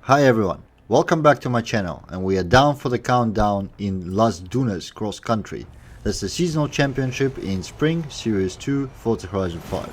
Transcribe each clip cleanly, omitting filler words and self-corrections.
Hi everyone, welcome back to my channel, and we are down for the countdown in Las Dunas cross country. That's the seasonal championship in Spring Series 2 Forza Horizon 5.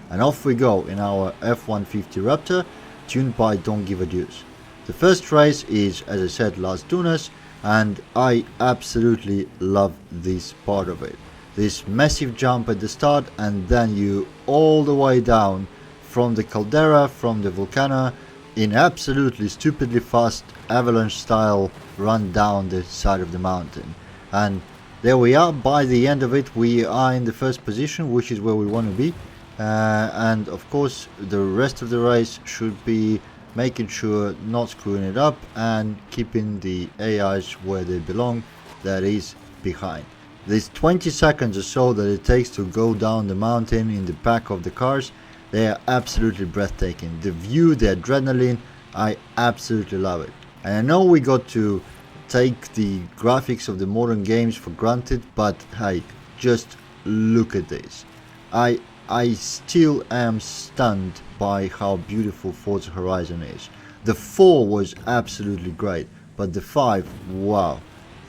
And off we go in our F150 Raptor, tuned by Don't Give a Deuce. The first race is, as I said, Las Dunas, and I absolutely love this part of it. This massive jump at the start, and then you all the way down from the Caldera, from the Vulcana, in absolutely stupidly fast avalanche style run down the side of the mountain. And there we are. By the end of it we are in the first position, which is where we want to be, and of course the rest of the race should be making sure not screwing it up and keeping the AIs where they belong, that is behind. These 20 seconds or so that it takes to go down the mountain in the back of the cars, they are absolutely breathtaking. The view, the adrenaline, I absolutely love it. And I know we got to take the graphics of the modern games for granted, but hey, just look at this. I still am stunned by how beautiful Forza Horizon is. The 4 was absolutely great, but the 5, wow,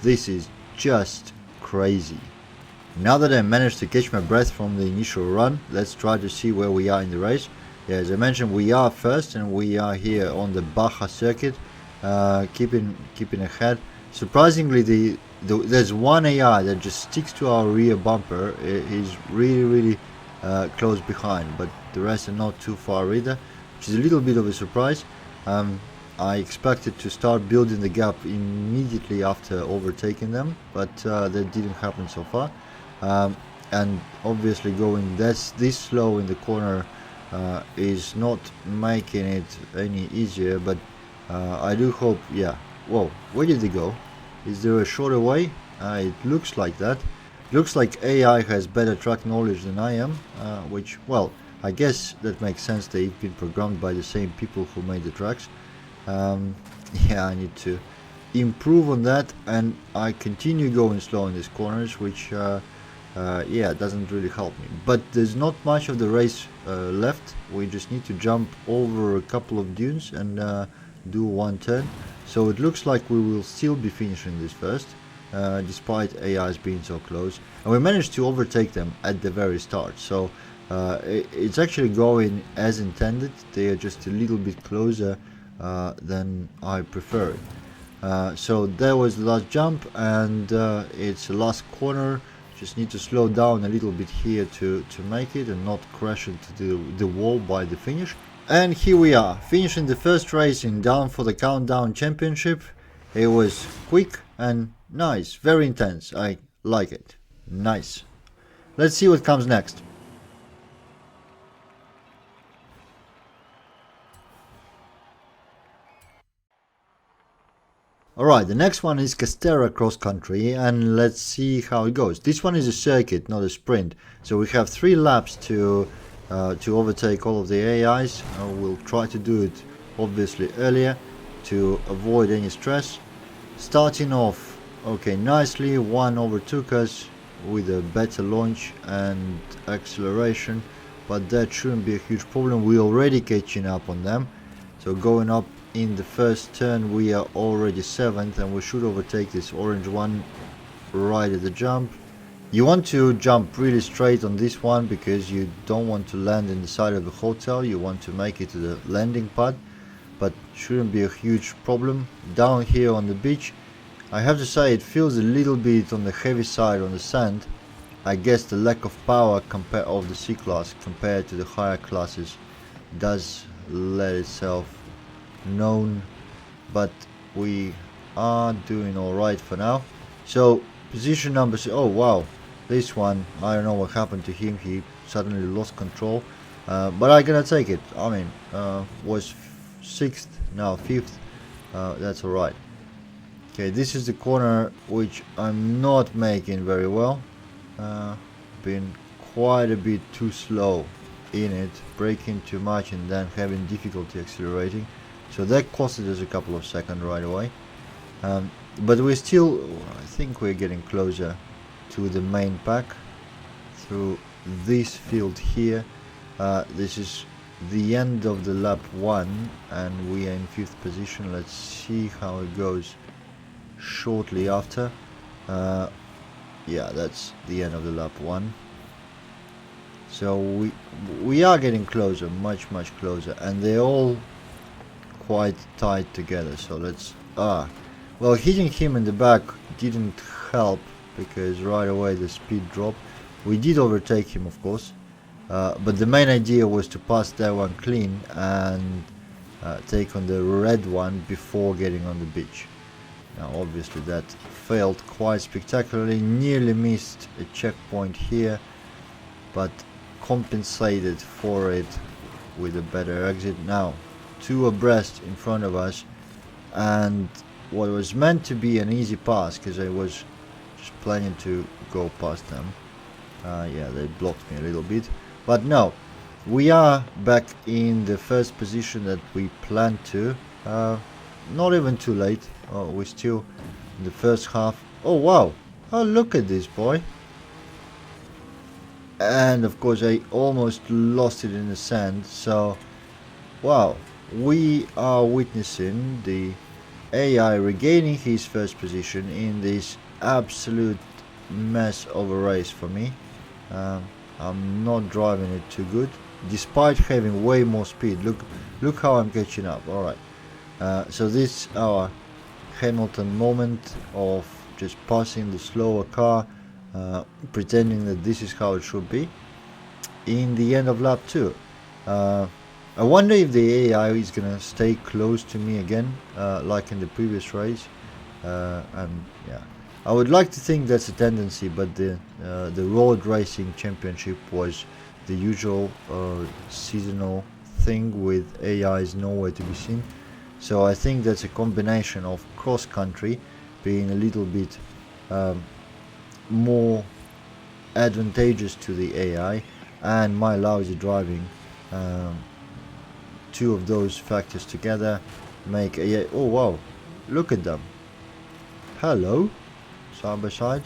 this is just crazy. Now that I managed to catch my breath from the initial run, let's try to see where we are in the race. Yeah, as I mentioned, we are first, and we are here on the Baja circuit, keeping ahead. Surprisingly, there's one AI that just sticks to our rear bumper. He's really close behind, but the rest are not too far either, which is a little bit of a surprise. I expected to start building the gap immediately after overtaking them, but that didn't happen so far. And obviously going this slow in the corner is not making it any easier, but I do hope. Yeah, whoa, where did they go? Is there a shorter way? It looks like that. Looks like AI has better track knowledge than I am, which, well, I guess that makes sense. They've been programmed by the same people who made the tracks. Yeah, I need to improve on that, and I continue going slow in these corners, which yeah, doesn't really help me. But there's not much of the race left. We just need to jump over a couple of dunes and do one turn. So it looks like we will still be finishing this first, despite AIs being so close. And we managed to overtake them at the very start. So it's actually going as intended. They are just a little bit closer than I prefer it. So there was the last jump, and it's the last corner. Just need to slow down a little bit here to make it and not crash into the wall by the finish. And here we are, finishing the first race in Down for the Countdown Championship. It was quick and nice, very intense. I like it. Nice. Let's see what comes next. Alright, the next one is Costera cross country, and let's see how it goes. This one is a circuit, not a sprint, so we have 3 laps to overtake all of the AIs. We'll try to do it obviously earlier to avoid any stress. Starting off, okay, nicely, one overtook us with a better launch and acceleration, but that shouldn't be a huge problem. We're already catching up on them, so going up in the first turn we are already 7th, and we should overtake this orange one right at the jump. You want to jump really straight on this one because you don't want to land in the side of the hotel. You want to make it to the landing pad, but shouldn't be a huge problem. Down here on the beach, I have to say it feels a little bit on the heavy side on the sand. I guess the lack of power of the C-Class compared to the higher classes does let itself known, but we are doing all right for now. So position number oh wow, this one, I don't know what happened to him. He suddenly lost control, but I'm gonna take it. I mean, was 6th, now 5th. That's all right. Okay, this is the corner which I'm not making very well. Been quite a bit too slow in it, braking too much and then having difficulty accelerating. So that costed us a couple of seconds right away, but we're still, I think we're getting closer to the main pack through this field here. This is the end of the lap 1 and we are in 5th position. Let's see how it goes shortly after. Yeah, that's the end of the lap 1. So we are getting closer, much closer, and they're all quite tight together. So let's well, hitting him in the back didn't help because right away the speed dropped. We did overtake him, of course, but the main idea was to pass that one clean and take on the red one before getting on the beach. Now obviously that failed quite spectacularly, nearly missed a checkpoint here, but compensated for it with a better exit. Now 2 abreast in front of us, and what was meant to be an easy pass, because I was just planning to go past them. Yeah, they blocked me a little bit, but no, we are back in the first position that we planned to. Not even too late. We're still in the first half. Oh wow, oh look at this boy. And of course I almost lost it in the sand. So wow, we are witnessing the AI regaining his first position in this absolute mess of a race for me. I'm not driving it too good, despite having way more speed. Look how I'm catching up. Alright, so this is our Hamilton moment of just passing the slower car, pretending that this is how it should be in the end of lap 2. I wonder if the AI is gonna stay close to me again, like in the previous race, and yeah, I would like to think that's a tendency, but the road racing championship was the usual seasonal thing with AIs nowhere to be seen. So I think that's a combination of cross country being a little bit more advantageous to the AI and my lousy driving. 2 of those factors together make a... Oh wow, look at them. Hello, side by side.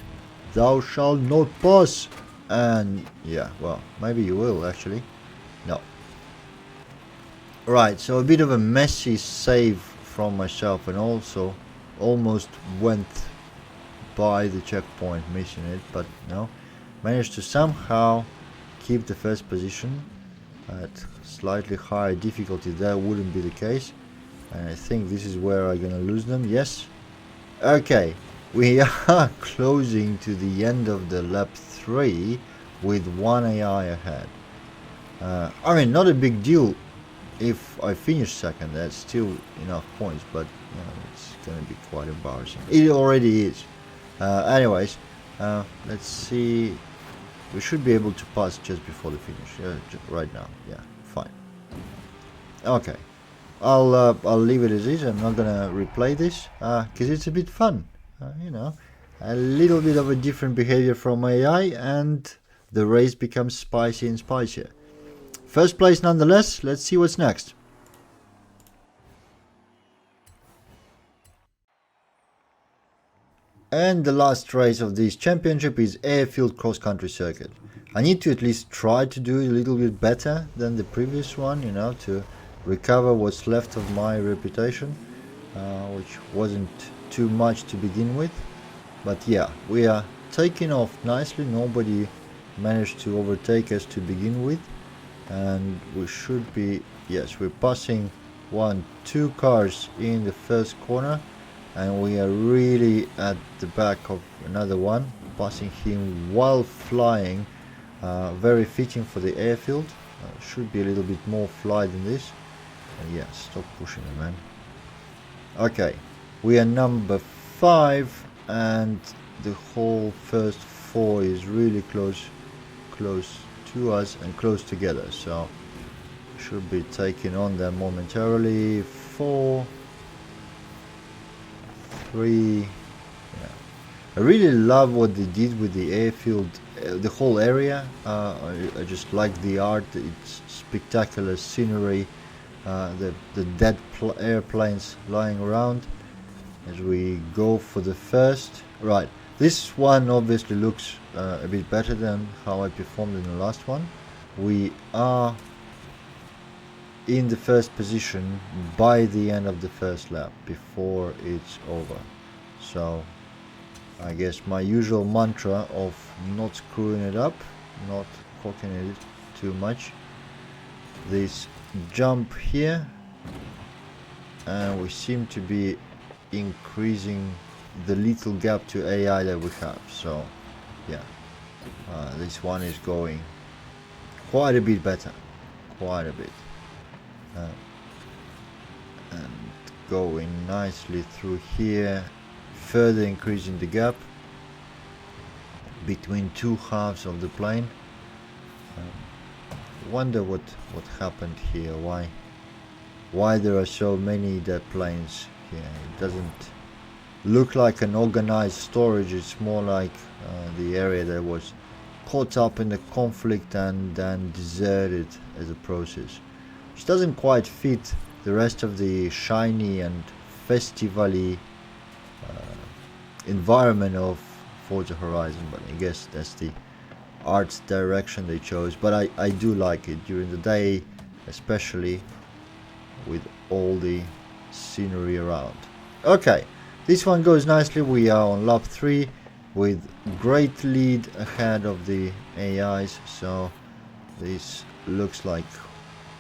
Thou shalt not pass. And yeah, well, maybe you will actually. No. Right, so a bit of a messy save from myself, and also almost went by the checkpoint, missing it, but no, managed to somehow keep the first position. At slightly higher difficulty that wouldn't be the case, and I think this is where I'm gonna lose them. Yes, okay, we are closing to the end of the lap 3 with 1 AI ahead. I mean, not a big deal if I finish second, that's still enough points, but you know, it's gonna be quite embarrassing. It already is. Anyways, let's see. We should be able to pass just before the finish, right now. Yeah, fine. Okay, I'll leave it as is. I'm not gonna replay this because it's a bit fun. You know, a little bit of a different behavior from AI, and the race becomes spicy and spicier. First place nonetheless. Let's see what's next. And the last race of this championship is Airfield cross-country circuit. I need to at least try to do it a little bit better than the previous one, you know, to recover what's left of my reputation, which wasn't too much to begin with. But yeah, we are taking off nicely. Nobody managed to overtake us to begin with, and we should be, yes, we're passing 2 cars in the first corner, and we are really at the back of another one, passing him while flying. Very fitting for the airfield. Should be a little bit more fly than this. Yeah, stop pushing him, man. Okay, we are number 5, and the whole first 4 is really close to us and close together, so should be taking on them momentarily. 4, 3, yeah. I really love what they did with the airfield, the whole area. I just like the art. It's spectacular scenery, the dead airplanes lying around as we go for the first. Right, this one obviously looks a bit better than how I performed in the last one. We are in the first position by the end of the first lap, before it's over. So I guess my usual mantra of not screwing it up, not cocking it too much. This jump here, and we seem to be increasing the little gap to AI that we have. So yeah, this one is going quite a bit better, quite a bit, and going nicely through here, further increasing the gap between two halves of the plane. Wonder what happened here, why there are so many dead planes here. It doesn't look like an organized storage. It's more like the area that was caught up in the conflict and then deserted as a process, which doesn't quite fit the rest of the shiny and festival-y environment of Forza Horizon. But I guess that's the art direction they chose. But I do like it during the day, especially with all the scenery around. Okay, this one goes nicely. We are on lap 3 with great lead ahead of the AIs, so this looks like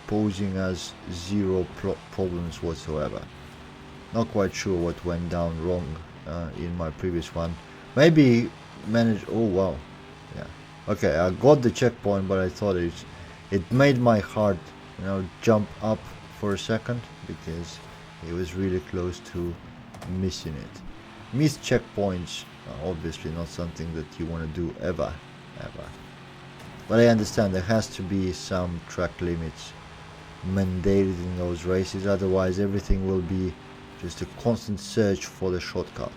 posing us zero problems whatsoever. Not quite sure what went down wrong in my previous one. Maybe managed. Oh wow, yeah. Okay, I got the checkpoint, but I thought it made my heart, jump up for a second, because it was really close to missing it. Missed checkpoints are obviously not something that you want to do ever. But I understand there has to be some track limits mandated in those races, otherwise everything will be just a constant search for the shortcut.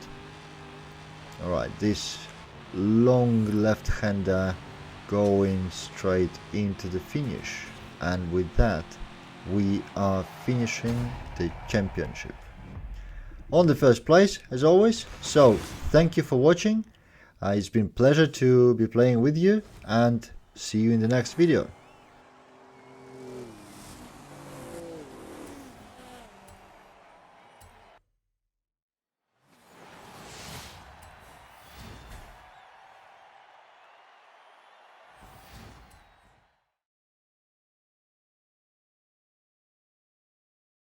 Alright, this long left-hander going straight into the finish, and with that we are finishing the championship on the first place as always. So thank you for watching. It's been a pleasure to be playing with you, and see you in the next video.